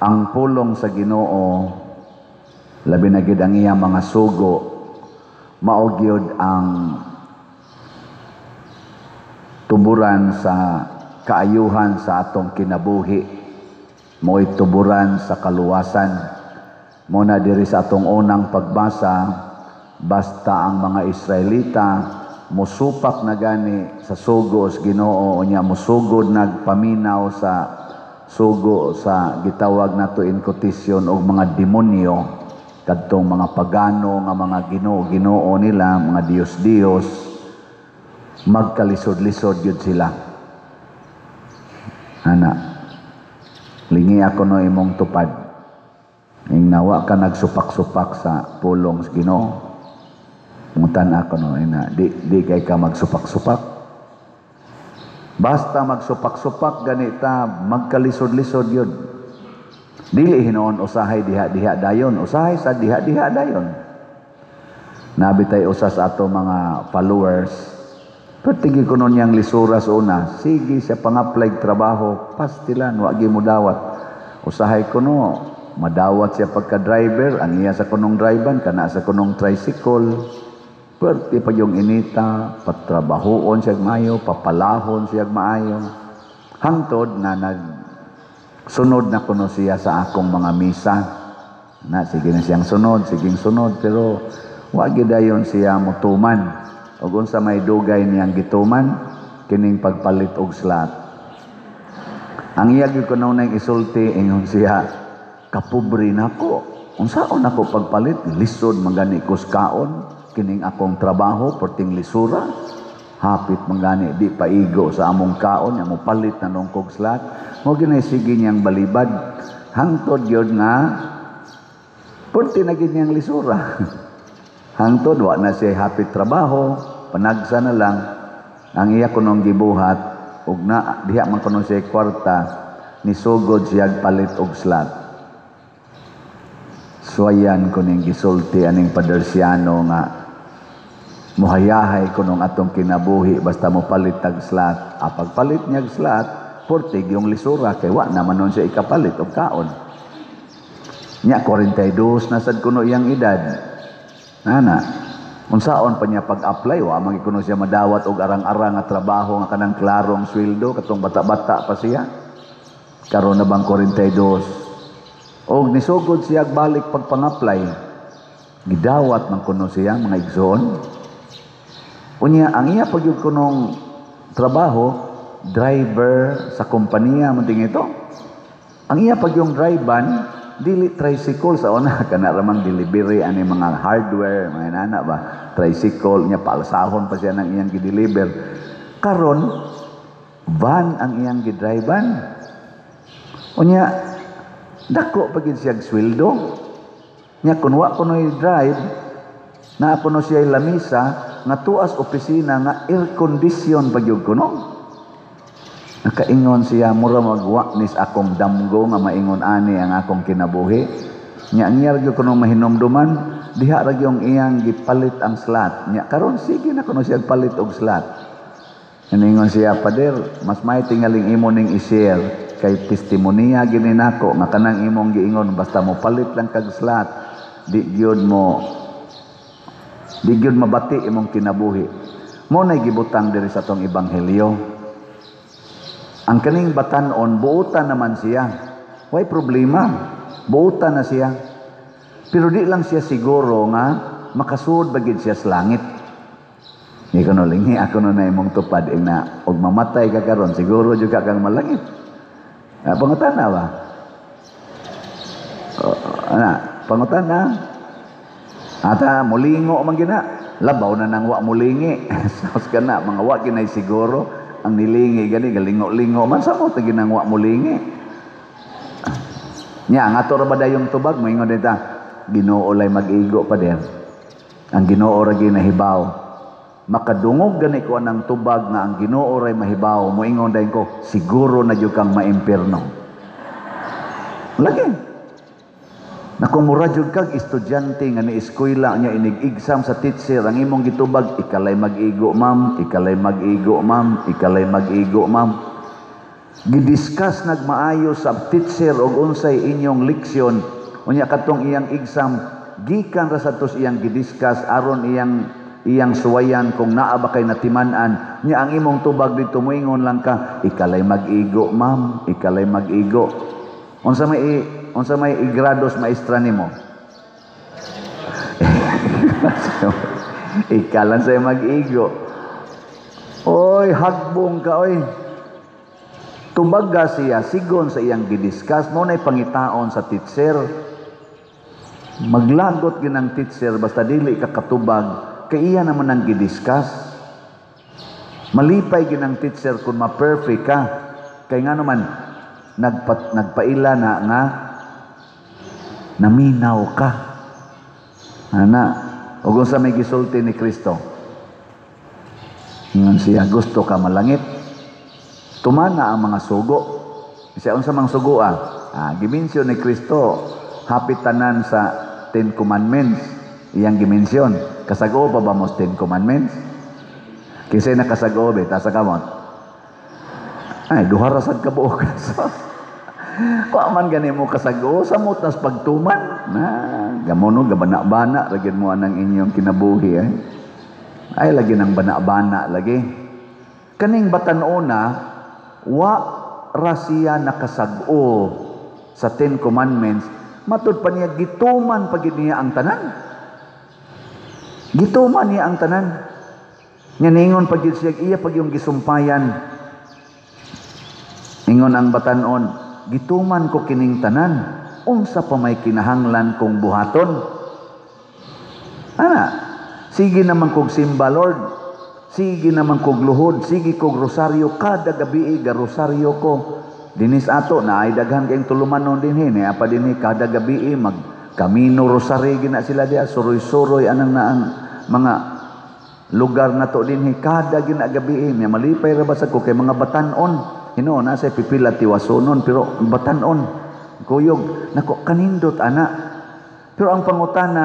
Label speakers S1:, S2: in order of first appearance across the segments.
S1: Ang pulong sa Ginoo, labi na gid ang iyang mga sugo, mao gyud ang tuburan sa kaayuhan sa atong kinabuhi. Mo'y tuburan sa kaluwasan. Muna diri sa atong unang pagbasa, basta ang mga Israelita musupak na gani sa sugo sa Ginoo, unya musugod nagpaminaw sa sugo sa gitawag nato in quotation og mga demonyo, kadtong mga pagano nga mga ginoo nila, mga Diyos, magkalisod-lisod yun sila. Ana, lingi ako no imong tupad. Ing nawa ka nagsupak-supak sa pulong sa Ginoo. Muntan ako no, ina, di kay ka magsupak-supak. Basta magsupak-supak ganita, magkalisod-lisod yun. Dili hinoon usahay diha-diha dayon, usahay sa diha-diha dayon. Nabitay usa sa ato mga followers, pertigi ko nun yang lisuras una, sige siya pang-apply trabaho, pastilan, wagi mo dawat. Usahay ko no, madawat siya pagka-driver, ang iya sa kunong driver, kana sa kunong tricycle. Perti pa yung inita, patrabahoon siya maayo, papalahon siya maayo. Hangtod na nagsunod na kuno siya sa akong mga misa. Na, sige na siyang sunod, siging sunod, pero wagi dayon siya mutuman. O unsa may dugay niyang gituman, kining pagpalit og slot. Ang iyag ko nung isulti, ingon siya, kapubri na ko. Unsaon ako pagpalit, lisod mangani ko kaon. Kining akong trabaho, porting lisura, hapit mangani, di paigo sa among kaon, among palit na nung kog slot. Mo ginasige niyang balibad, hangtod yun nga, porti na niyang lisura. Hangtod, wa na siya hapit trabaho, panagsa na lang, ang iya kunong gibuhat, ug na, diha man kuno siya kwarta, nisugod siya palit og slot. Suwayan ko ning gisulti aning padersyano nga muhayahay ko nung atong kinabuhi basta mo palit tag slot. Pagpalit niya slot, portig yung lisura kay wa naman nun siya ikapalit og kaon. Nya 42 na sad kuno iyang edad. Nana, unsaon pa niya pag-apply wa magi kuno siya madawat og arang-arang nga trabaho nga kanang klarong sweldo katong bata-bata pa siya. Karon na bang 42? Og nisugod siya balik pagpang-apply. Gidawat man kuno siya mga igsoon. Unya, ang iya pagyud kunong trabaho, driver sa kompanya, munting ito. Ang iya pagyong drivan, dili tricycle sa una, kana ramang delivery, ani mga hardware, mga nana ba, tricycle, niya paalsahon pa siya ng iyang gideliver. Karon, van ang iyang gidrivan. Unya, dako pagid siya sweldo. Nya, kunwa kuno i-drive, na kuno siya lamisa, nga tuas opisina nga air condition pagyud kuno. Nakaingon siya mura magwaknis akong damgo nga maingon ani ang akong kinabuhi. Nya niya gyud kuno mahinomduman diha ra gyung iyang gipalit ang slot. Nya karon sige na kuno siya palit og slot. Iningon siya, pader, mas may tingaling imo ning i-share kay testimonya gini nako nga kanang imong giingon basta mo palit lang kag slot di gyud mabati imong kinabuhi. Mo na gibutang diri sa tong ebanghelyo. Ang kaning batan-on buutan naman siya. Way problema. Buutan na siya. Pero di lang siya siguro nga makasud bagid siya sa langit. Ni kuno lingi ako na imong tupad na og mamatay ka karon siguro juga kang malangit. Pangutana ba? Pangutana. Ata mulingo man gina. Labaw na nang wa mulingi. Sos kana mga wa kinay siguro ang nilingi gani galingo-lingo man sa mo ta ginang wa mulingi. Nya nga to ra ba dayong tubag moingon dita. Ginoo lay mag-igo pa der. Ang Ginoo ra ginahibaw. Makadungog gani ko anang tubag nga ang Ginoo ray mahibaw moingon dayon ko siguro na jud kang maimpierno. Lagi. Nakumura jud kag estudyante nga ni eskwela nya inig-exam sa teacher ang imong gitubag ikalay mag-igo ma'am, ikalay mag-igo ma'am, ikalay mag-igo ma'am. gidiscuss nagmaayo sa teacher og unsay inyong leksyon, unya katong iyang exam gikan ra sa tos iyang gidiscuss aron iyang suwayan kung naa ba kay natiman-an nya ang imong tubag dito moingon lang ka, ikalay mag-igo ma'am, ikalay mag-igo. Unsa may igrados maestra nimo? Ikalan say mag-igo. Oy, hagbong ka oy. Tubaga siya sigon sa iyang gidiscuss mo nay pangitaon sa teacher. Maglagot ginang teacher basta dili ka katubag kay iya naman ang gidiscuss. Malipay ginang teacher kung ma-perfect ka. Kay nga naman nagpaila na nga naminaw ka. Ana, ug sa may gisulti ni Kristo. Ngan siya gusto ka malangit. Tumana ang mga sugo. Siya unsa mang sugo gimensyon ni Kristo hapit tanan sa 10 commandments. Iyang gimensyon. Kasagoo pa ba mo 10 commandments? Kisay nakasagoo be ta sa kamot. Ay duha ra sad kabuok. Wa man gani mo kasagoo sa mutas pagtuman. Gamono gabana-bana lagi mo anang inyong kinabuhi Ay lagi nang bana-bana lagi. Kaning batan-ona wa ra siya nakasag-o sa 10 commandments, matud pa niya gituman pagid niya ang tanan. Gituman niya ang tanan. Nya ningon pagid siya iya pag yung gisumpayan. Ingon ang batan-on, gituman ko kining tanan, unsa pa may kinahanglan kong buhaton? Sige naman kog simba Lord. Sige naman kog luhod, sige kog rosaryo, kada gabi rosaryo ko. Dinis ato na ay daghan kayong tulumanon dinhi, apa dinhi kada gabi mag kamino rosary gina sila diya, suroy-suroy anang naang mga lugar na to dinhi kada gina gabi. May malipay ra basa ko kay mga batan-on. Na say pipila tiwasonon pero batan-on. Kuyog nako kanindot ana. Pero ang pangutana,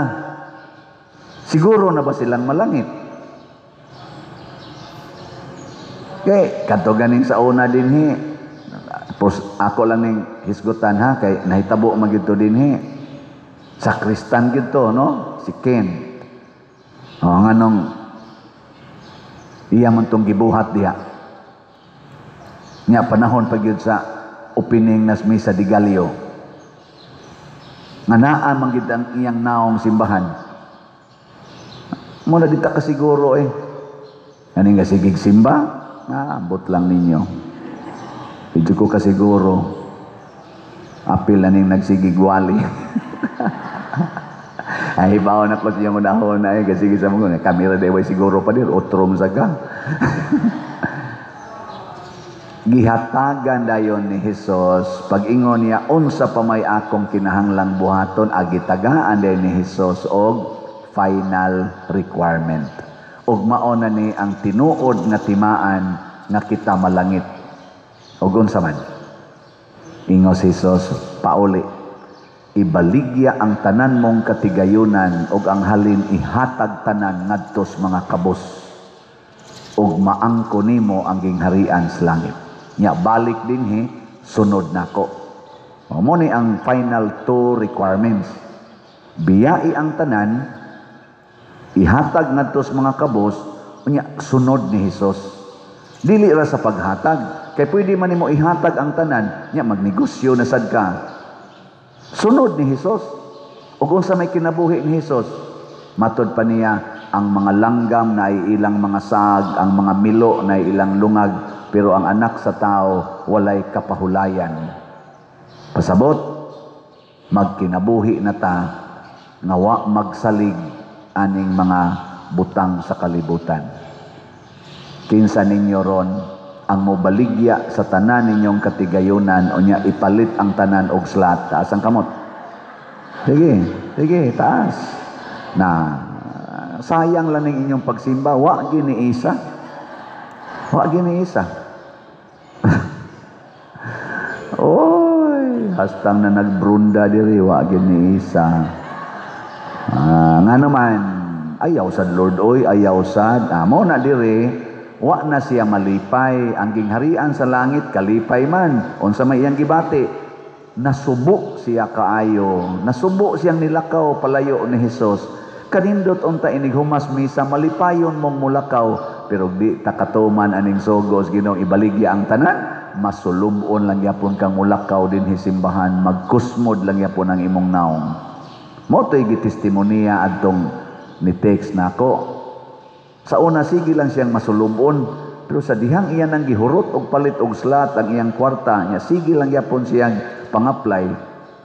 S1: siguro na ba silang malangit? Kay kadto ganing sa una dinhi. Ako lang ning hisgutan kay nahitabo magid to dinhi. Sakristan gid to no, si Ken. Nganong iya man tong gibuhat diha. Nya panahon pag yun sa opening nas misa di Galio. Nganaan man gid ang iyang naong simbahan. Muna dita ka siguro Kaning nga sigig simba, abot lang ninyo. Medyo ko kasiguro, apil na ning nagsigig wali. Ay, baon ako siya mo dahon kasi sa mga kamera deway siguro pa din, otrom saga. Gihatagan dayon ni Jesus, pag-ingon niya, unsa pa may akong kinahanglang buhaton, agitagaan dayon ni Jesus og final requirement. Og maona ni ang tinuod nga timaan nga kita malangit. Og unsa man? Ingos Jesus, pauli, ibaligya ang tanan mong katigayunan og ang halin ihatag tanan ngadtos mga kabos. Og maangko nimo ang gingharian sa langit. Nya balik dinhi sunod nako. Mo ni ang final 2 requirements. Biyai ang tanan, ihatag ngadtos mga kabos, unya sunod ni Hesus. Dili ra sa paghatag, kay pwede man nimo ihatag ang tanan, nya magnegosyo na sad ka. Sunod ni Hesus. Ug unsa may kinabuhi ni Hesus? Matod pa niya, ang mga langgam na ilang mga sag, ang mga milo na ilang lungag, pero ang anak sa tao walay kapahulayan. Pasabot, magkinabuhi na ta, nga wa magsalig aning mga butang sa kalibutan. Kinsa ninyo ron ang mobaligya sa tanan ninyong katigayunan o niya ipalit ang tanan og slat. Taas ang kamot. Sige, taas. Na sayang lang ng inyong pagsimba, wa giniisa. Oy, hastang na nagbrunda diri, wa giniisa. Nga naman, ayaw sad Lord, oy, ayaw sad. Mo na diri, wa na siya malipay. Ang gingharian sa langit kalipay man. Unsa may iyang gibati? Nasubo siya kaayo. Nasubo siyang nilakaw palayo ni Hesus. Kanindot unta inighumas misa malipayon mong mulakaw, pero di takatuman aning sugos Ginoong ibaligya ang tanan. Masulubon lang yapon kang mulakaw din hisimbahan, magkusmod lang yapon ang imong naong. Mo to'y gitestimonia adtong ni text nako. Sa una sige lang siyang masulubon, pero sa dihang iyan ang gihurot og palit og slot ang iyang kwarta niya, sige lang yapon siyang pang-apply.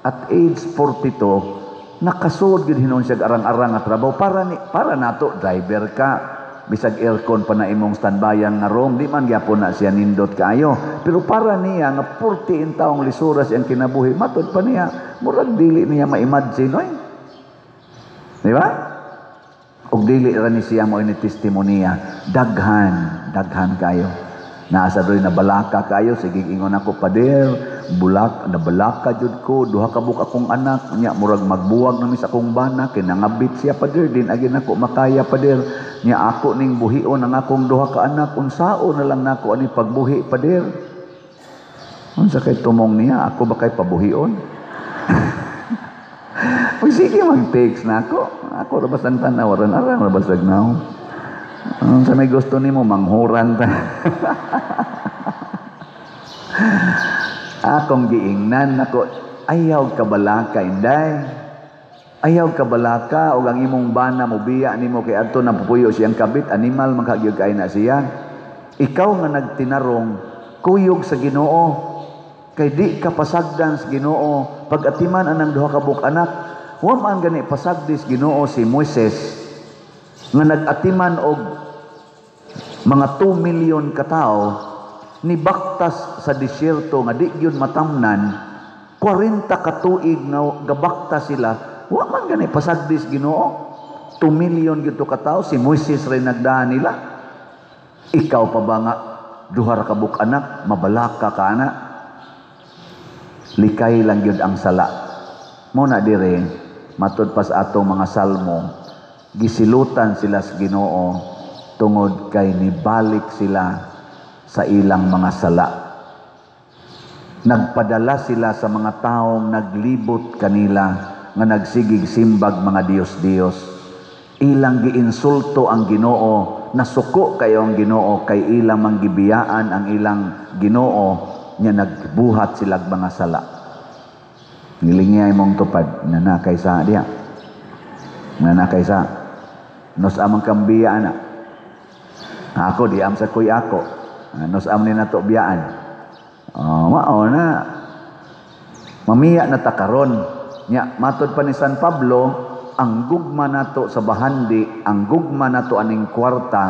S1: At age 42, nakasud gid hinon siya arang-arang at trabaho para nato driver ka. Bisag aircon pa na imong standbyan nga room, di man gyapon na siya nindot kaayo. Pero para niya nga 40 taong lisuras ang kinabuhi, matod pa niya, murag dili niya ma-imagine, oy. Di ba? Og dili ra ni siya mo ini testimonia, daghan kayo. Naasa doy na balaka kayo, sige ingon ako pader, na balaka jud ko, duha ka buk akong anak, nya murag magbuwag na mi sa akong bana, kinangabit siya pader, din agi nako makaya pader, nya ako ning buhion ang akong duha ka anak, unsao na lang nako ani pagbuhi pader. Unsa kay tumong niya, ako ba kay pabuhion? Pag sige mag-text na ako. Ako rabasan tanaw, aran-aran rabasag na. Sa may gusto nimo manghuran ta. Akong giingnan nako, ayaw ka balaka inday. Ayaw ka balaka og ang imong bana mo biya nimo kay adto na pupuyo siyang kabit, animal man kagyud kay na siya. Ikaw nga nagtinarong kuyog sa Ginoo. Kay di ka pasagdan sa Ginoo pag-atiman anang duha ka buk anak. Wa man gani pasagdis Ginoo si Moises nga nag-atiman og mga 2 million ka tawo ni baktas sa disyerto nga di gyud matamnan 40 ka tuig nga gabaktas sila. Wa man gani pasagdis Ginoo. 2 million gyud to ka tawo, si Moises ray nagdaan nila. Ikaw pa ba nga duha ra ka buk anak mabalaka ka ana? Likay lang yun ang sala. Muna dire, matud pas atong mga salmo, gisilutan sila sa Ginoo tungod kay nibalik sila sa ilang mga sala. Nagpadala sila sa mga taong naglibot kanila nga nagsigig simbag mga Dios-Dios. Ilang giinsulto ang Ginoo, nasuko kayo ang Ginoo kay ilang manggibiyaan ang ilang Ginoo nya nagbuhat sila mga sala. Nilingya imong tupad nanakay sa diha. Nanakay sa nos amang kambiya ana. Ako di am sa kuy ako. Nos am ni nato biyaan. Mao na mamiya na takaron nya matud pa ni San Pablo ang gugma nato sa bahandi, ang gugma nato aning kwarta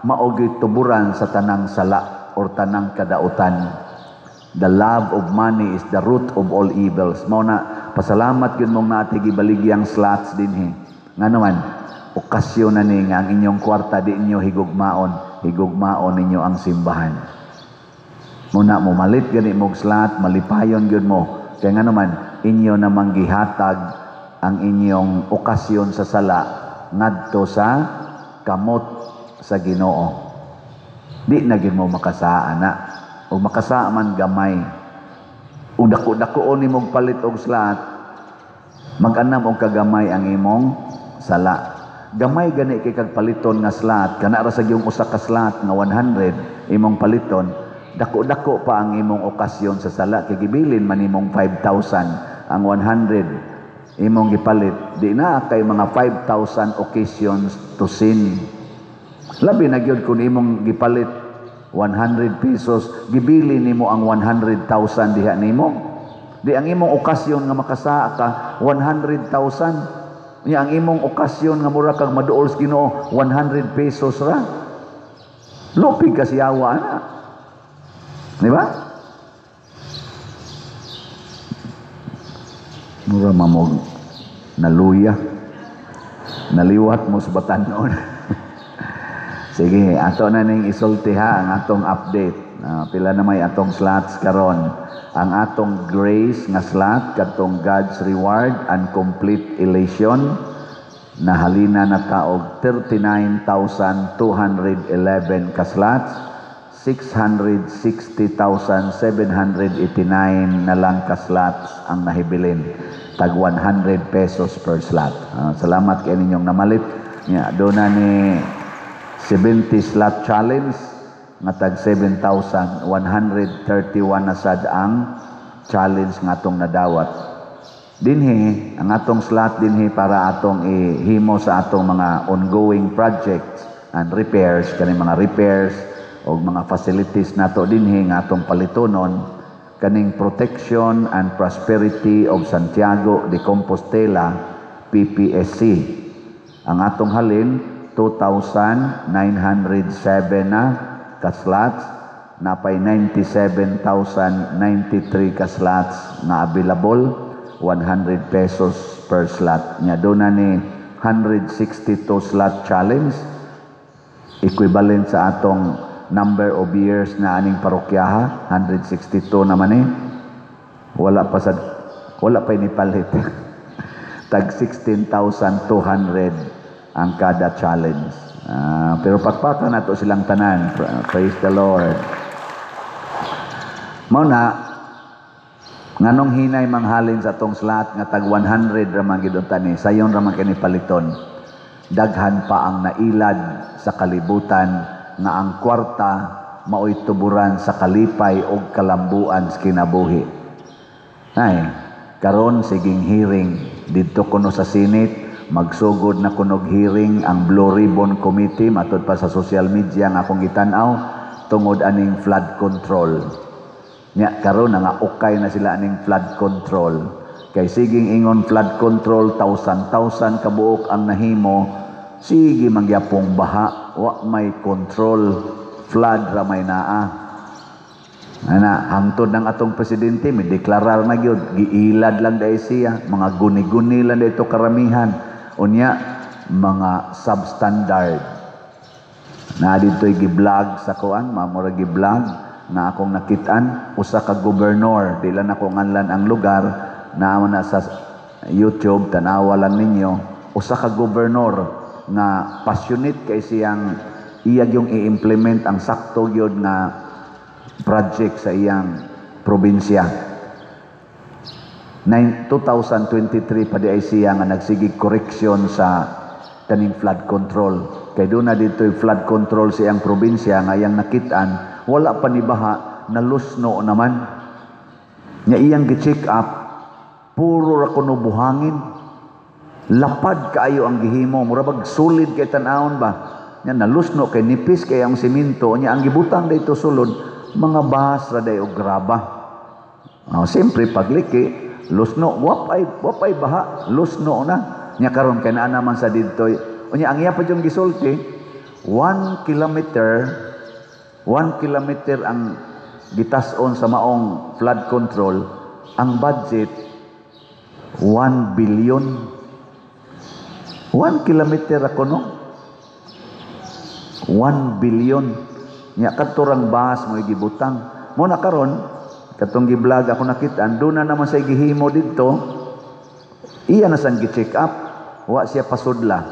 S1: maogi tuburan sa tanang sala or tanang kadautan. The love of money is the root of all evils. Mao na pasalamat gyud mong naati gibaligyang slots dinhi. Nga naman okasyon na ni nga ang inyong kwarta di inyo higugmaon ninyo ang simbahan. Muna mo malit gani mong slot, malipayon gyud mo. Kaya nga naman inyo namang gihatag ang inyong okasyon sa sala ngadto sa kamot sa Ginoo. Di na gyud mo makasaan na. O makasaaman gamay. O dako-dakoon imong palit og slot, mag-anam og kagamay ang imong sala. Gamay gani kay kag paliton nga slot, kana ra sa gyung usa ka slot nga 100 imong paliton, dako-dako pa ang imong okasyon sa sala kay gibilin man imong 5,000 ang 100 imong gipalit. Di na kay mga 5,000 occasions to sin. Labi na gyud kun imong gipalit 100 pesos, gibili nimo ang 100,000 diha nimo. Di ang imong okasyon nga makasaa ka 100,000. Nya ang imong okasyon nga mura kag maduol sa Ginoo 100 pesos ra. Lupig ka siyawa na. Di ba? Mura mamog naluya. Naliwat mo sa batanon. Sige, ato na ning isulti ha ang atong update. Pila na may atong slots karon. Ang atong grace nga slot katong God's reward and complete elation. nahalina na taog 39,211 ka slots, 660,789 na lang ka slots ang nahibilin. Tag 100 pesos per slot. Salamat kay ninyong namalit. Doon na ni 70 slot challenge nga tag 7,131 na sad ang challenge nga atong nadawat. Dinhi, ang atong slot dinhi para atong ihimo sa atong mga ongoing projects and repairs, kani mga repairs o mga facilities nato dinhi nga atong palitonon, kaning Protection and Prosperity of Santiago de Compostela, PPSC. Ang atong halin, 2,907 na ka-slots, napay 97,093 ka-slots na available, 100 pesos per slot. Nya doon na ni 162 slot challenge, equivalent sa atong number of years na aning parokyaha, 162 naman wala pa inipalit. Tag 16,200 ang kada challenge. Pero pagpaka na to silang tanan. Praise the Lord. Mauna, nganong hinay manghalin sa tong slot nga tag 100 ramang giduntan ni sayon ramang kini paliton. Daghan pa ang nailad sa kalibutan nga ang kwarta maoy tuburan sa kalipay og kalambuan sa kinabuhi. Ay, karon siging hearing didto kuno sa Senate, magsugod na kunog hearing ang Blue Ribbon Committee matod pa sa social media nga akong gitan-aw tungod aning flood control. Nya karon nga ukay na sila aning flood control. Kay siging ingon flood control, tausan kabuok ang nahimo, sige mangyapong baha, wa may control, flood ra may naa. Ana hangtod ng atong presidente mi deklarar na gyud, giilad lang dai siya, mga guni-guni lang dito karamihan. Unya mga substandard. Na dito'y gi-vlog sa kuan, mamura gi-vlog na akong nakitaan, usa ka gobernador, di lang ako nganlan ang lugar, naman na sa YouTube, tanawa lang ninyo, usa ka gobernador nga passionate kay siyang iyag yung i-implement ang sakto yun na project sa iyang probinsya. 2023 pa di ay siya nga nagsigig correction sa kaning flood control. Kay doon na dito yung flood control sa iyang probinsya nga iyang nakitaan, wala pa ni baha, nalusno naman. Nya iyang gi-check up, puro ra kuno buhangin. Lapad kaayo ang gihimo, murabag solid kay tan-awon ba. Nya nalusno kay nipis kay ang semento, nya ang gibutang dayto sulod, mga bahas ra day og graba. Siyempre pagliki, lusno, wapay baha, lusno na. Nya karon kay naa naman sa didtoy. Unya ang iya pa yung gisulti, 1 kilometer ang gitas-on sa maong flood control, ang budget 1 billion. 1 kilometer ako no? 1 billion. Nya katurang bahas mo gibutang. Mo na karon katong gi-vlog ako nakitaan, doon na naman sa gihimo dito. Iya na sang gi-check up. Wa siya pasudla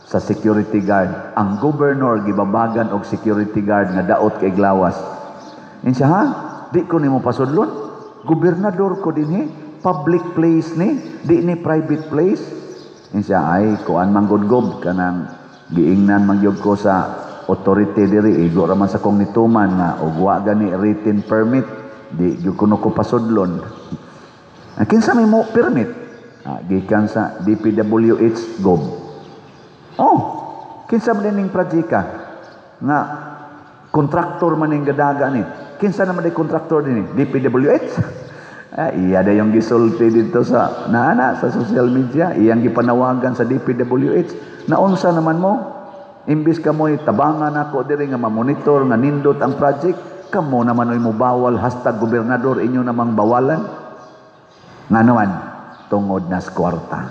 S1: sa security guard. Ang governor gibabagan og security guard nga daot kay glawas. Insya ha, di ko nimo pasudlon. Gobernador ko dinhi, public place ni, di ni private place. Insya ay kuan manggod-gob kanang giingnan mangyod ko sa authority diri, igo ra man sa kong nituman nga og wa gani written permit, di gyud kuno ko pasudlon. Kinsa may mo permit? Gikan sa DPWH Gob. Kinsa man ning projeka nga kontraktor man ning gadaga ni. Kinsa naman day kontraktor dinhi? DPWH. Iya da yung gisulti dito sa naana sa social media, iyang gipanawagan sa DPWH. Naunsa naman mo? Imbis ka mo'y tabangan ako diri nga mamonitor nga nindot ang project, kamo naman oy mo bawal #gobernador inyo namang bawalan. Nga naman tungod nas kwarta.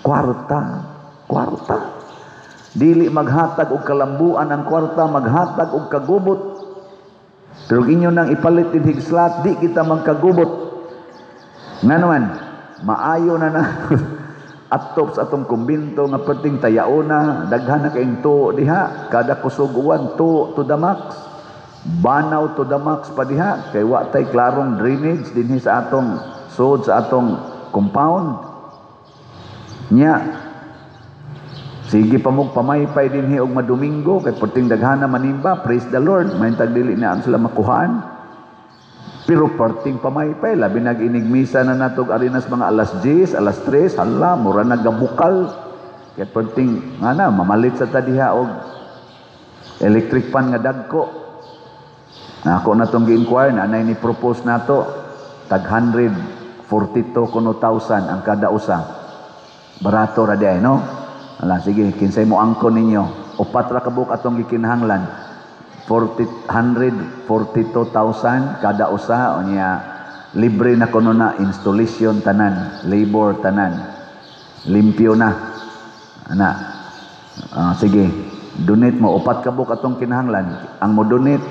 S1: Kwarta. Dili maghatag og kalambuan ang kwarta, maghatag og kagubot. Pero inyo nang ipalit din higslot, di kita magkagubot. Nga naman, maayo na atop sa atong kumbinto nga perting tayaona, daghan na kayong tuo diha, kada kusog uwan tuo to the max, banaw to the max pa diha, kay wa tay klarong drainage dinhi sa atong sud sa atong compound. Nya, sige pa mo pamaypay dinhi og madomingo, kay perting daghan na manimba, praise the Lord, may tagdili na ang sila makuhaan. Pero parting pamaypay, labi nag-inigmisa na natog arinas mga alas 10, alas 3, hala, mura nagabukal. Kaya parting, mamalit sa tadiha og electric pan nga dagko. Ako na itong gi-inquire, nanay ni propose na to, tag 142,000 ang kada usa. Barato ra di ay, no? Ala, sige, kinsay mo angko ninyo. Upat ra kabuk atong gikinahanglan. 142,000 kada usa, o niya libre na kuno na installation tanan, labor tanan, limpyo na ana. Sige, donate mo upat ka buk atong kinahanglan. Ang mo donate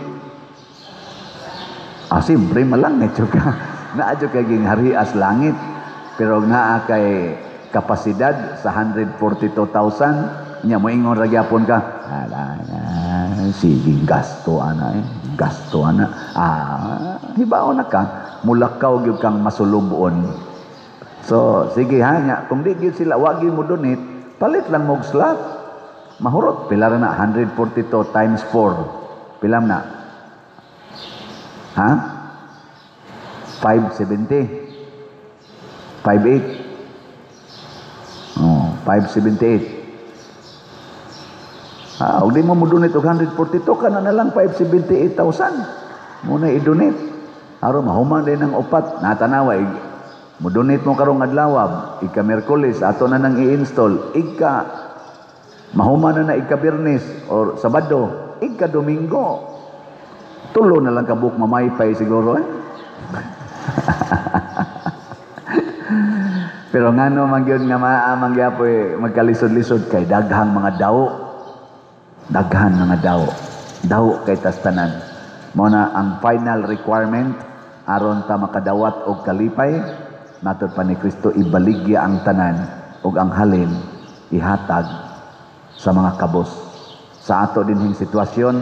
S1: simple malang na ka naa jud kay ging harias langit, pero naa kay kapasidad sa 142,000 nya mo ingon ra gyapon ka, sige gasto ana hibaon na ka, mulakaw gyud kang masulubon. So sige ha nya, kung di gyud sila wa gyud mo donate, palit lang mo og slot. Mahurot pila ra na 142 times 4 pilam na, ha? 570 58 578. Og di mo donate og 142 ka na lang 578,000 muna i-donate aron mahuman din ang upat natanawa. Mo donate mo karong adlaw, ika Miyerkules ato na nang i-install, ika mahuman na ika Biyernes or Sabado, ika Domingo, tulo na lang kabuk mamaypay siguro pero ngano man gyud nga maamang gyapoy magkalisod-lisod kay daghang mga daw kay tastanan. Muna ang final requirement aron ta makadawat og kalipay natud pa ni Kristo, ibaligya ang tanan og ang halin ihatag sa mga kabos. Sa ato dinhing sitwasyon,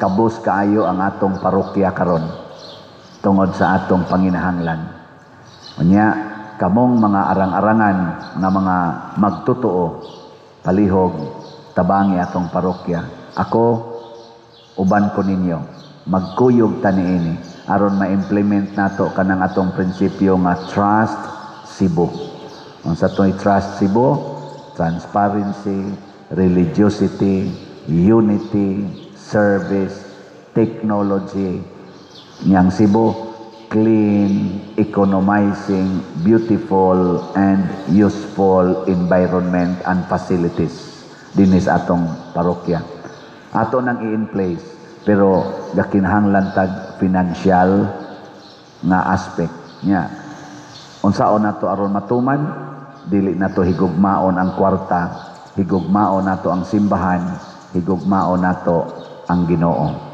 S1: kabos kaayo ang atong parokya karon tungod sa atong panginahanglan. Unya kamong mga arang-arangan nga mga magtotoo, palihog tabangi atong parokya. Ako uban ko ninyo, magkuyog ta niini aron ma-implement nato kanang atong prinsipyo nga Trust Cebu. Ang sa to'y Trust Cebu, transparency, religiosity, unity, service, technology. Yang Cebu, clean, economizing, beautiful, and useful environment and facilities. Dinis atong parokya. Ato nang i-in place, pero gakinahanglan tag financial nga aspect niya. Unsaon nato aron matuman, dili nato higugmaon ang kwarta, higugmaon nato ang simbahan, higugmaon nato ang Ginoo.